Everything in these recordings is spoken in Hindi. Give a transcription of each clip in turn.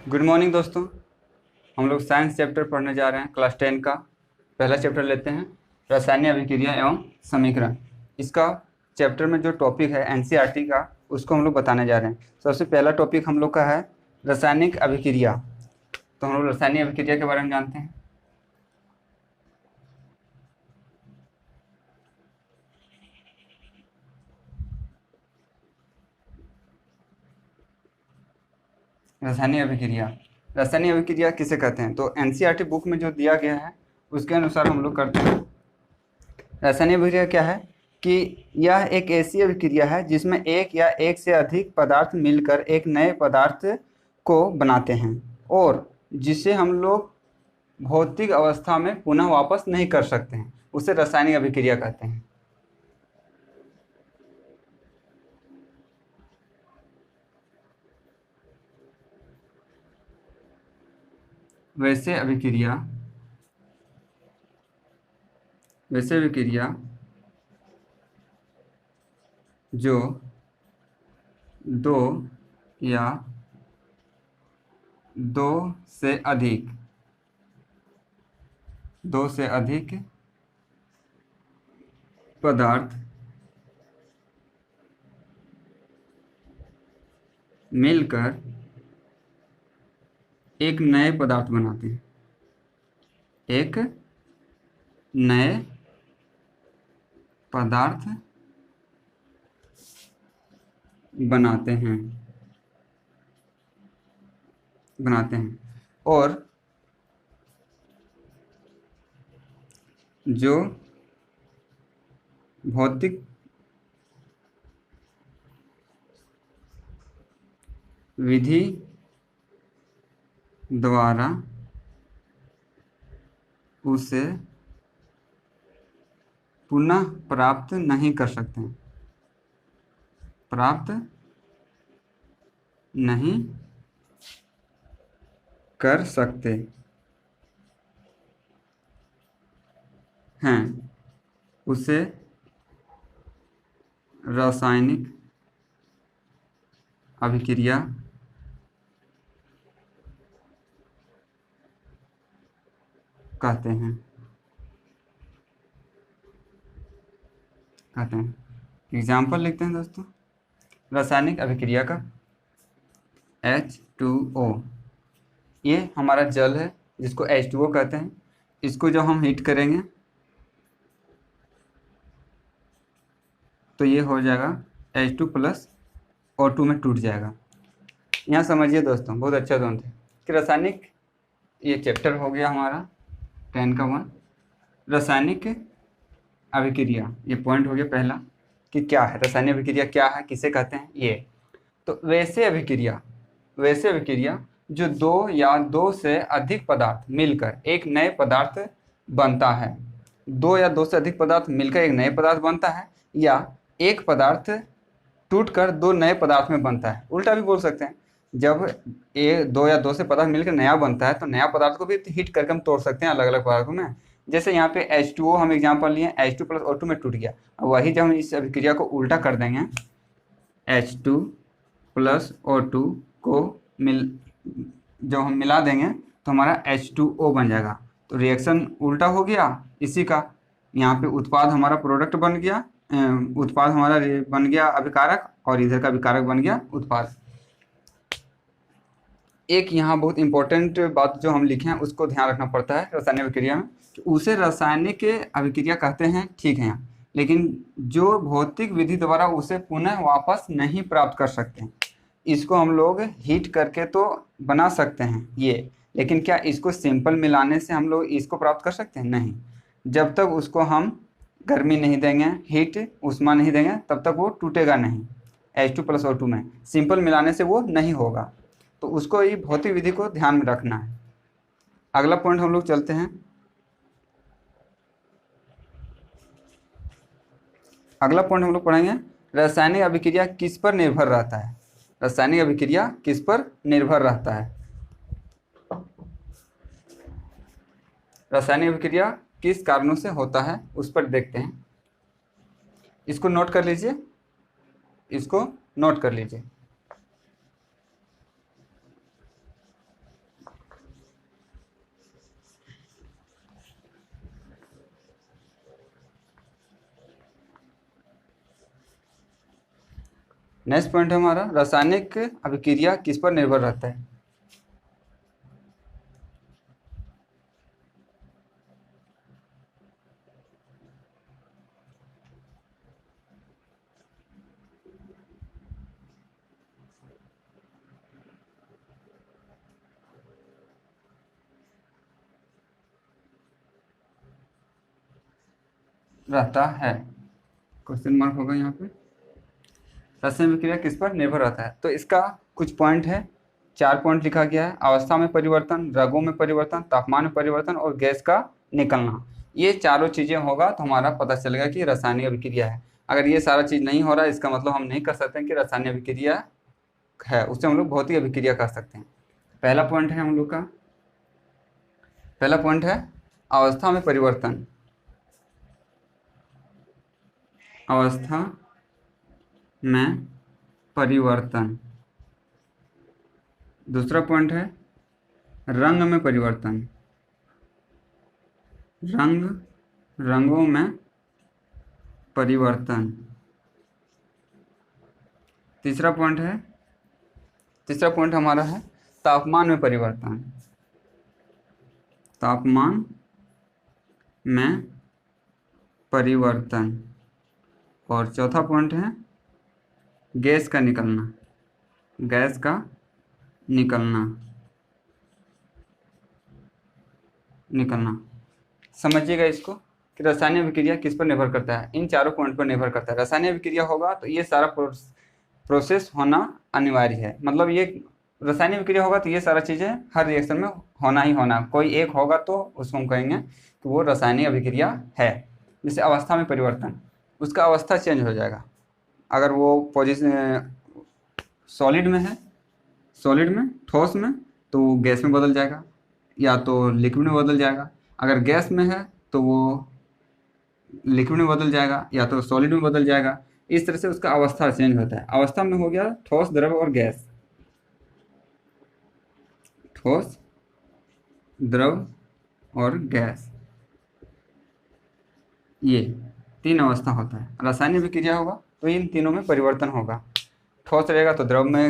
गुड मॉर्निंग दोस्तों। हम लोग साइंस चैप्टर पढ़ने जा रहे हैं। क्लास 10 का पहला चैप्टर लेते हैं, रासायनिक अभिक्रिया एवं समीकरण। इसका चैप्टर में जो टॉपिक है एनसीईआरटी का, उसको हम लोग बताने जा रहे हैं। सबसे पहला टॉपिक हम लोग का है रासायनिक अभिक्रिया। तो हम लोग रासायनिक अभिक्रिया के बारे में जानते हैं। रासायनिक अभिक्रिया किसे कहते हैं? तो एनसीईआरटी बुक में जो दिया गया है उसके अनुसार हम लोग करते हैं। रासायनिक अभिक्रिया क्या है कि यह एक ऐसी अभिक्रिया है जिसमें एक या एक से अधिक पदार्थ मिलकर एक नए पदार्थ को बनाते हैं और जिसे हम लोग भौतिक अवस्था में पुनः वापस नहीं कर सकते हैं, उसे रासायनिक अभिक्रिया कहते हैं। वैसे अभिक्रिया जो दो या दो से अधिक पदार्थ मिलकर एक नए पदार्थ बनाते हैं, एक नए पदार्थ बनाते हैं और जो भौतिक विधि द्वारा उसे पुनः प्राप्त नहीं कर सकते हैं, प्राप्त नहीं कर सकते हैं, उसे रासायनिक अभिक्रिया कहते हैं। एग्जाम्पल लिखते हैं दोस्तों रासायनिक अभिक्रिया का। H2O, ये हमारा जल है जिसको H2O कहते हैं। इसको जब हम हीट करेंगे तो ये हो जाएगा H2 प्लस O2 में टूट जाएगा। यहाँ समझिए दोस्तों, बहुत अच्छा दोस्त है कि रासायनिक, ये चैप्टर हो गया हमारा 10 का 1, रासायनिक अभिक्रिया। ये पॉइंट हो गया पहला कि क्या है रासायनिक अभिक्रिया, क्या है, किसे कहते हैं ये। तो वैसे अभिक्रिया जो दो या दो से अधिक पदार्थ मिलकर एक नए पदार्थ बनता है। दो या दो से अधिक पदार्थ मिलकर एक नए पदार्थ बनता है, या एक पदार्थ टूटकर दो नए पदार्थ में बनता है। उल्टा भी बोल सकते हैं, जब दो या दो से पदार्थ मिलकर नया बनता है तो नया पदार्थ को भी हीट करके हम तोड़ सकते हैं अलग अलग पदार्थों में। जैसे यहाँ पे H2O हम एग्जाम्पल लिए, H2 प्लस O2 में टूट गया। अब वही जब हम इस अभिक्रिया को उल्टा कर देंगे, H2 प्लस O2 को जब हम मिला देंगे तो हमारा H2O बन जाएगा। तो रिएक्शन उल्टा हो गया इसी का। यहाँ पे उत्पाद हमारा प्रोडक्ट बन गया, उत्पाद हमारा बन गया अभिकारक, और इधर का अभिकारक बन गया उत्पाद। एक यहाँ बहुत इंपॉर्टेंट बात जो हम लिखे हैं उसको ध्यान रखना पड़ता है रासायनिक अभिक्रिया में, कि उसे रासायनिक अभिक्रिया कहते हैं, ठीक है, लेकिन जो भौतिक विधि द्वारा उसे पुनः वापस नहीं प्राप्त कर सकते हैं। इसको हम लोग हीट करके तो बना सकते हैं ये, लेकिन क्या इसको सिंपल मिलाने से हम लोग इसको प्राप्त कर सकते हैं? नहीं। जब तक उसको हम गर्मी नहीं देंगे, हीट उष्मा नहीं देंगे, तब तक वो टूटेगा नहीं। H2 प्लस O2 में सिंपल मिलाने से वो नहीं होगा। तो उसको ये भौतिक विधि को ध्यान में रखना है। अगला पॉइंट हम लोग चलते हैं। अगला पॉइंट हम लोग पढ़ेंगे रासायनिक अभिक्रिया किस पर निर्भर रहता है। रासायनिक अभिक्रिया किस पर निर्भर रहता है? रासायनिक अभिक्रिया किस कारणों से होता है उस पर देखते हैं। इसको नोट कर लीजिए, इसको नोट कर लीजिए। नेक्स्ट पॉइंट है हमारा, रासायनिक अभिक्रिया किस पर निर्भर रहता है? रहता है, क्वेश्चन मार्क होगा यहाँ पे। रासायनिक अभिक्रिया किस पर निर्भर रहता है? तो इसका कुछ पॉइंट है, 4 पॉइंट लिखा गया है। अवस्था में परिवर्तन, रंगों में परिवर्तन, तापमान में परिवर्तन और गैस का निकलना। ये चारों चीज़ें होगा तो हमारा पता चलेगा कि रासायनिक अभिक्रिया है। अगर ये सारा चीज़ नहीं हो रहा है, इसका मतलब हम नहीं कर सकते कि रासायनिक अभिक्रिया है, उससे हम लोग भौतिक अभिक्रिया कर सकते हैं। पहला पॉइंट है हम लोग का, पहला पॉइंट है अवस्था में परिवर्तन। अवस्था में परिवर्तन। दूसरा पॉइंट है रंग में परिवर्तन। रंगों में परिवर्तन। तीसरा पॉइंट हमारा है तापमान में परिवर्तन। तापमान में परिवर्तन। और चौथा पॉइंट है गैस का निकलना। गैस का निकलना। समझिएगा इसको कि रासायनिक अभिक्रिया किस पर निर्भर करता है? इन चारों पॉइंट पर निर्भर करता है। रासायनिक अभिक्रिया होगा तो ये सारा प्रोसेस होना अनिवार्य है। मतलब ये रासायनिक अभिक्रिया होगा तो ये सारा चीज़ें हर रिएक्शन में होना ही होना। कोई एक होगा तो उसको हम कहेंगे कि वो रासायनिक अभिक्रिया है। जैसे अवस्था में परिवर्तन, उसका अवस्था चेंज हो जाएगा। अगर वो पोजिशन सॉलिड में है, सॉलिड में, ठोस में, तो वो गैस में बदल जाएगा या तो लिक्विड में बदल जाएगा। अगर गैस में है तो वो लिक्विड में बदल जाएगा या तो सॉलिड में बदल जाएगा। इस तरह से उसका अवस्था चेंज होता है। अवस्था में हो गया ठोस, द्रव और गैस। ठोस, द्रव और गैस, ये 3 अवस्था होता है। रासायनिक अभिक्रिया होगा तो इन तीनों में परिवर्तन होगा। ठोस रहेगा तो द्रव में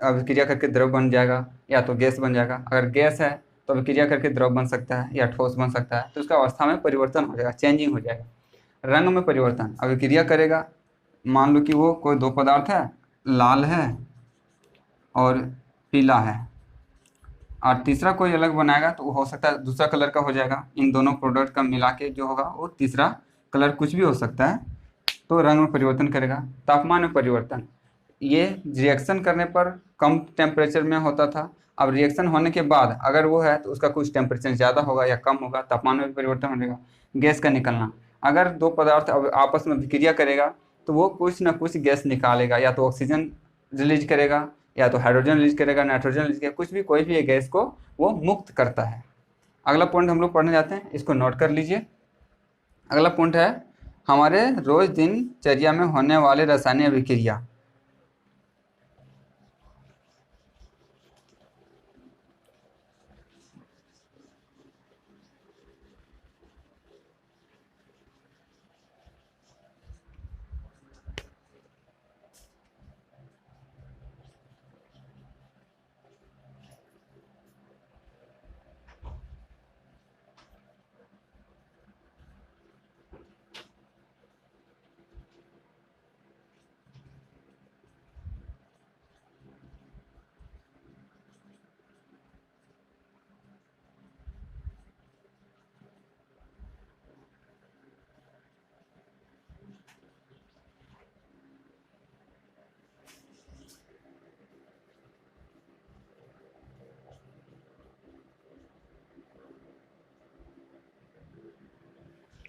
अभिक्रिया करके द्रव बन जाएगा या तो गैस बन जाएगा। अगर गैस है तो अभिक्रिया करके द्रव बन सकता है या ठोस बन सकता है। तो उसका अवस्था में परिवर्तन हो जाएगा, चेंजिंग हो जाएगा। रंग में परिवर्तन, अभिक्रिया करेगा, मान लो कि वो कोई 2 पदार्थ है, लाल है और पीला है, और तीसरा कोई अलग बनाएगा तो वो हो सकता है दूसरा कलर का हो जाएगा। इन दोनों प्रोडक्ट का मिला के जो होगा वो तीसरा कलर कुछ भी हो सकता है, तो रंग में परिवर्तन करेगा। तापमान में परिवर्तन, ये रिएक्शन करने पर कम टेम्परेचर में होता था। अब रिएक्शन होने के बाद अगर वो है तो उसका कुछ टेम्परेचर ज़्यादा होगा या कम होगा, तापमान में भी परिवर्तन हो जाएगा। गैस का निकलना, अगर 2 पदार्थ आपस में अभिक्रिया करेगा तो वो कुछ ना कुछ गैस निकालेगा, या तो ऑक्सीजन रिलीज करेगा या तो हाइड्रोजन रिलीज करेगा, नाइट्रोजन रिलीज करेगा, कुछ भी, कोई भी एक गैस को वो मुक्त करता है। अगला पॉइंट हम लोग पढ़ने जाते हैं, इसको नोट कर लीजिए। अगला पॉइंट है हमारे रोज दिनचर्या में होने वाले रासायनिक अभिक्रिया।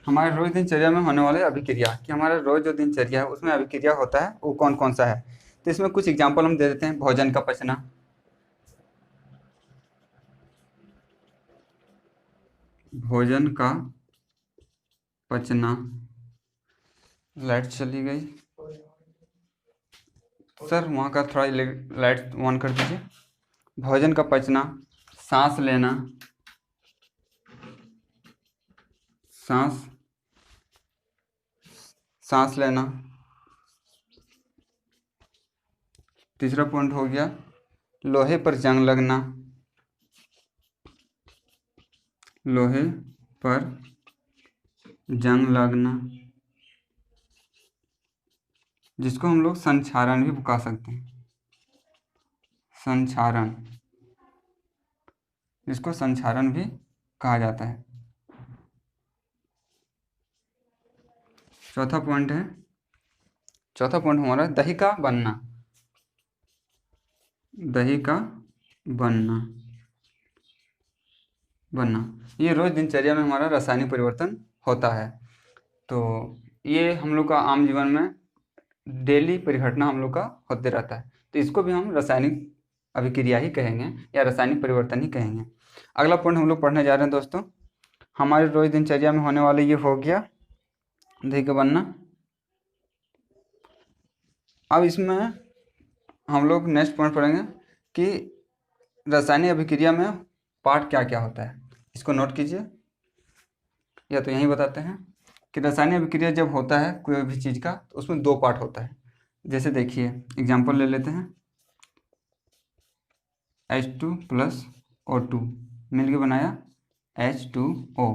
हमारे रोज दिनचर्या में होने वाले अभिक्रिया, कि हमारा रोज जो दिनचर्या है उसमें अभिक्रिया होता है वो कौन कौन सा है। तो इसमें कुछ एग्जाम्पल हम दे देते हैं। भोजन का पचना, भोजन का पचना, लाइट चली गई सर, वहाँ का थोड़ा लाइट ऑन कर दीजिए। भोजन का पचना, सांस लेना, सांस लेना, तीसरा पॉइंट हो गया लोहे पर जंग लगना। लोहे पर जंग लगना, जिसको हम लोग संक्षारण भी कह सकते हैं। संक्षारण, जिसको संक्षारण भी कहा जाता है। चौथा पॉइंट हमारा दही का बनना। दही का बनना ये रोज दिनचर्या में हमारा रासायनिक परिवर्तन होता है। तो ये हम लोग का आम जीवन में डेली परिघटना हम लोग का होते रहता है, तो इसको भी हम रासायनिक अभिक्रिया ही कहेंगे या रासायनिक परिवर्तन ही कहेंगे। अगला पॉइंट हम लोग पढ़ने जा रहे हैं दोस्तों, हमारे रोज दिनचर्या में होने वाले ये हो गया दही का बनना। अब इसमें हम लोग नेक्स्ट पॉइंट पढ़ेंगे कि रासायनिक अभिक्रिया में पार्ट क्या क्या होता है, इसको नोट कीजिए, या तो यहीं बताते हैं कि रासायनिक अभिक्रिया जब होता है कोई भी चीज़ का तो उसमें दो पार्ट होता है। जैसे देखिए एग्जांपल ले लेते हैं, H2 + O2 मिलके बनाया H2O।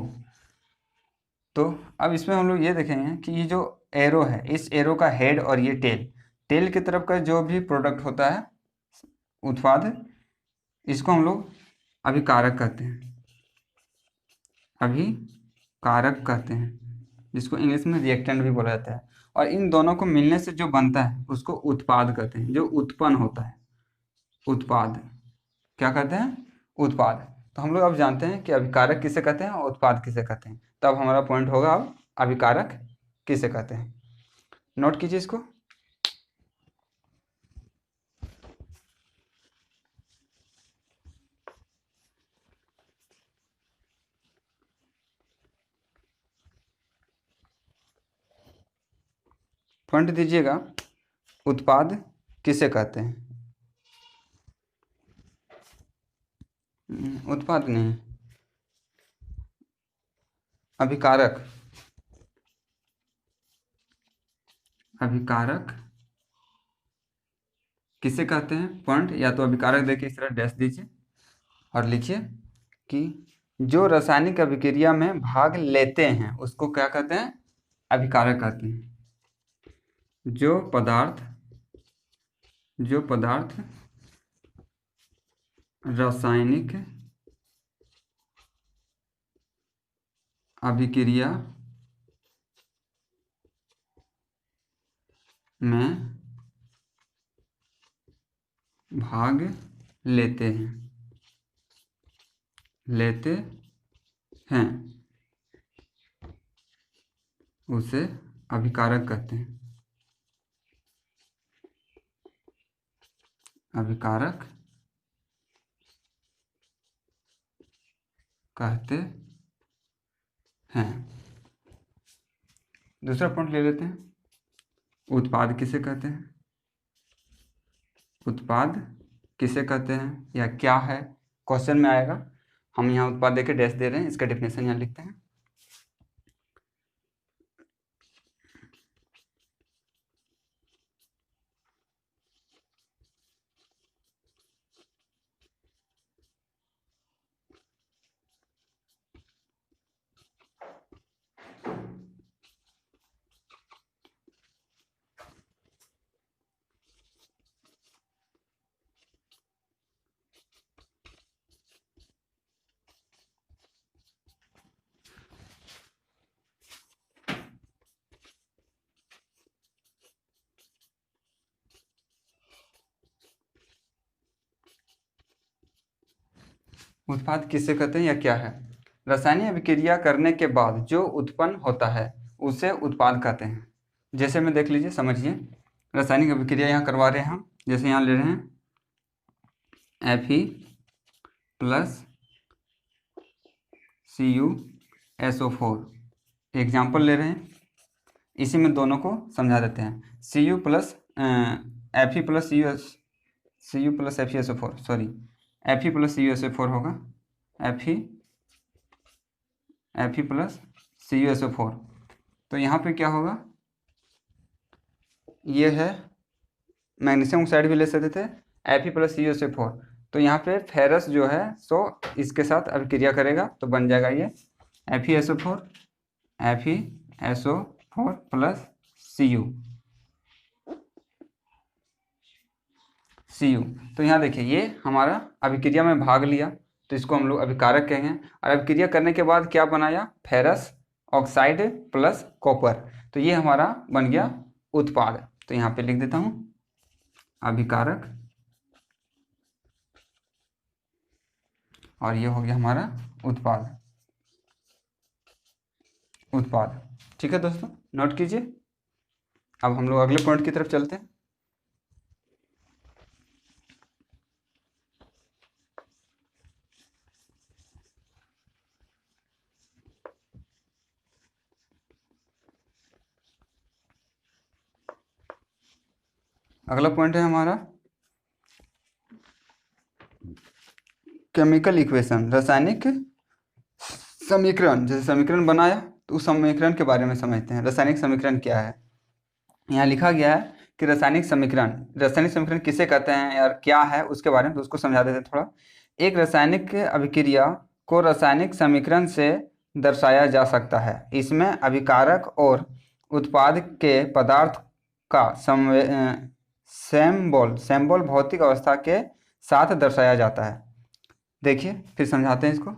तो अब इसमें हम लोग ये देखेंगे कि ये जो एरो है, इस एरो का हेड और ये टेल की तरफ का जो भी प्रोडक्ट होता है उत्पाद, इसको हम लोग अभिकारक कहते हैं। अभिकारक कहते हैं, जिसको इंग्लिश में रिएक्टेंट भी बोला जाता है। और इन दोनों को मिलने से जो बनता है उसको उत्पाद कहते हैं, जो उत्पन्न होता है। उत्पाद क्या कहते हैं? उत्पाद। तो हम लोग अब जानते हैं कि अभिकारक किसे कहते हैं और उत्पाद किसे कहते हैं। तब हमारा पॉइंट होगा अब अभिकारक किसे कहते हैं। नोट कीजिए इसको। पॉइंट दीजिएगा, उत्पाद किसे कहते हैं? उत्पाद नहीं, अभिकारक। अभिकारक किसे कहते हैं? पॉइंट या तो अभिकारक देके इस तरह डैश दीजिए और लिखिए कि जो रासायनिक अभिक्रिया में भाग लेते हैं उसको क्या कहते हैं? अभिकारक कहते हैं। जो पदार्थ रासायनिक अभिक्रिया में भाग लेते हैं उसे अभिकारक कहते हैं। अभिकारक कहते हैं। दूसरा पॉइंट ले लेते हैं, उत्पाद किसे कहते हैं? उत्पाद किसे कहते हैं या क्या है, क्वेश्चन में आएगा। हम यहाँ उत्पाद देके डैश दे रहे हैं, इसका डेफिनेशन यहाँ लिखते हैं। उत्पाद किसे कहते हैं या क्या है? रासायनिक अभिक्रिया करने के बाद जो उत्पन्न होता है उसे उत्पाद कहते हैं। जैसे में देख लीजिए, समझिए, रासायनिक अभिक्रिया यहाँ करवा रहे हैं हम। जैसे यहाँ ले रहे हैं Fe+CuSO4, एग्जाम्पल ले रहे हैं, इसी में दोनों को समझा देते हैं। Fe+CuSO4 सॉरी, Fe+CuSO4 होगा, Fe+CuSO4। तो यहाँ पे क्या होगा, ये है मैग्नीशियम ऑक्साइड भी ले सकते थे, Fe+CuSO4। तो यहाँ पे फेरस जो है सो इसके साथ अभिक्रिया करेगा तो बन जाएगा ये FeSO4 FeSO4 प्लस Cu। तो यहाँ देखिए ये हमारा अभिक्रिया में भाग लिया, तो इसको हम लोग अभिकारक कहेंगे। और अभिक्रिया करने के बाद क्या बनाया, फेरस ऑक्साइड प्लस कॉपर, तो ये हमारा बन गया उत्पाद। तो यहाँ पे लिख देता हूँ अभिकारक, और ये हो गया हमारा उत्पाद। ठीक है दोस्तों, नोट कीजिए। अब हम लोग अगले पॉइंट की तरफ चलते हैं। अगला पॉइंट है हमारा केमिकल इक्वेशन, रासायनिक समीकरण। जैसे समीकरण बनाया तो उस समीकरण के बारे में समझते हैं। रासायनिक समीकरण क्या है, यहाँ लिखा गया है कि रासायनिक समीकरण किसे कहते हैं यार, क्या है उसके बारे में, तो उसको समझा देते हैं थोड़ा। एक रासायनिक अभिक्रिया को रासायनिक समीकरण से दर्शाया जा सकता है। इसमें अभिकारक और उत्पाद के पदार्थ का सिंबल भौतिक अवस्था के साथ दर्शाया जाता है। देखिए फिर समझाते हैं इसको।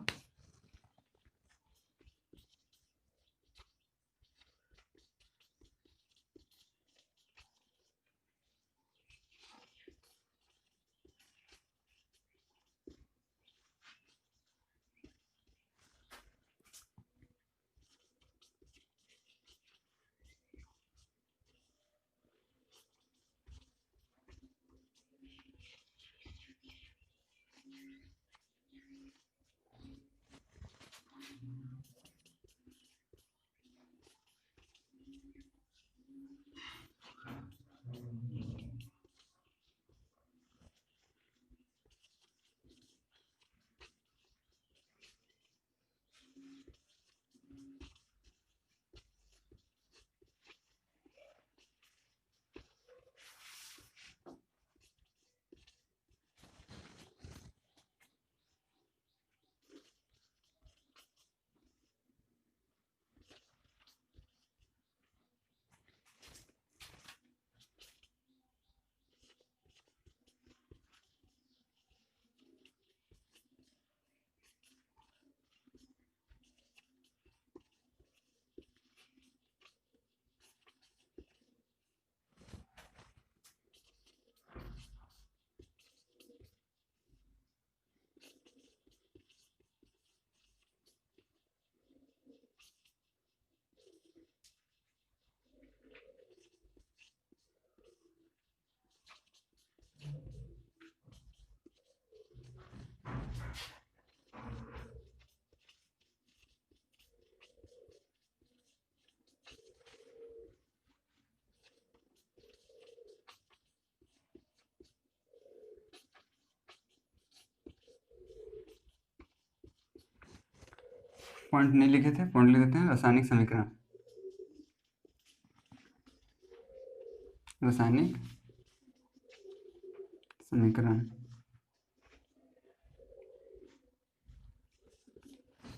पॉइंट नहीं लिखे थे, पॉइंट लिख देते हैं। रासायनिक समीकरण, रासायनिक समीकरण,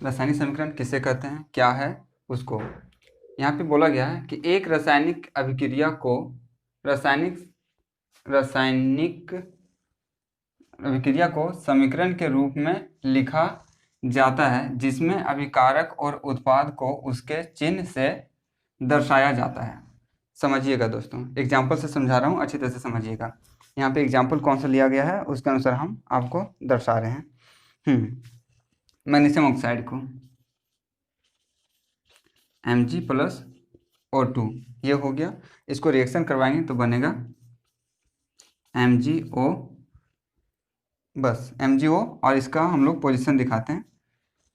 रासायनिक समीकरण किसे कहते हैं, क्या है उसको। यहाँ पे बोला गया है कि एक रासायनिक अभिक्रिया को रासायनिक अभिक्रिया को समीकरण के रूप में लिखा जाता है जिसमें अभिकारक और उत्पाद को उसके चिन्ह से दर्शाया जाता है। समझिएगा दोस्तों, एग्जाम्पल से समझा रहा हूँ, अच्छी तरह से समझिएगा। यहाँ पे एग्जाम्पल कौन सा लिया गया है उसके अनुसार हम आपको दर्शा रहे हैं। मैग्नीशियम ऑक्साइड को Mg+O2 ये हो गया। इसको रिएक्शन करवाएंगे तो बनेगा MgO, बस MgO, और इसका हम लोग पोजीशन दिखाते हैं।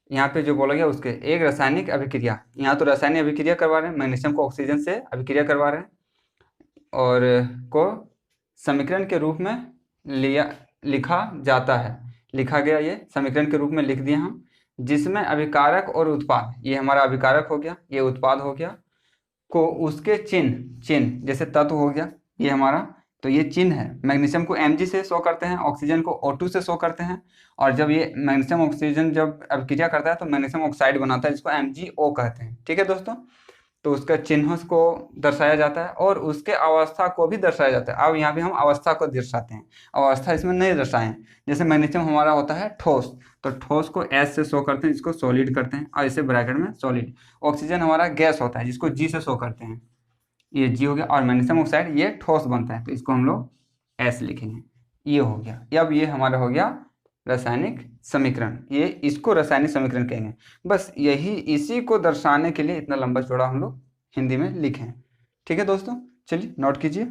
यहाँ पे जो बोला गया उसके एक रासायनिक अभिक्रिया, यहाँ तो रासायनिक अभिक्रिया करवा रहे हैं, मैग्नीशियम को ऑक्सीजन से अभिक्रिया करवा रहे हैं और को समीकरण के रूप में लिखा जाता है, लिखा गया, ये समीकरण के रूप में लिख दिए हम, जिसमें अभिकारक और उत्पाद, ये हमारा अभिकारक हो गया, ये उत्पाद हो गया, को उसके चिन्ह जैसे तत्व हो गया, ये हमारा तो ये चिन्ह है। मैग्नीशियम को Mg से शो करते हैं, ऑक्सीजन को O2 से शो करते हैं, और जब ये मैग्नीशियम ऑक्सीजन जब अभिक्रिया करता है तो मैग्नीशियम ऑक्साइड बनाता है, जिसको MgO कहते हैं। ठीक है दोस्तों, तो उसका चिन्ह को दर्शाया जाता है और उसके अवस्था को भी दर्शाया जाता है। अब यहाँ पे हम अवस्था को दर्शाते हैं, अवस्था इसमें नहीं दर्शाएं। जैसे मैग्नीशियम हमारा होता है ठोस, तो ठोस को S से शो करते हैं, जिसको सॉलिड करते हैं, और इसे ब्रैकेट में सॉलिड। ऑक्सीजन हमारा गैस होता है, जिसको G से शो करते हैं, ये G हो गया। और मैग्नीशियम ऑक्साइड ये ठोस बनता है, तो इसको हम लोग S लिखेंगे। ये हो गया। अब ये हमारा हो गया रासायनिक समीकरण, ये इसको रासायनिक समीकरण कहेंगे। बस यही, इसी को दर्शाने के लिए इतना लंबा चौड़ा हम लोग हिंदी में लिखें। ठीक है दोस्तों, चलिए नोट कीजिए।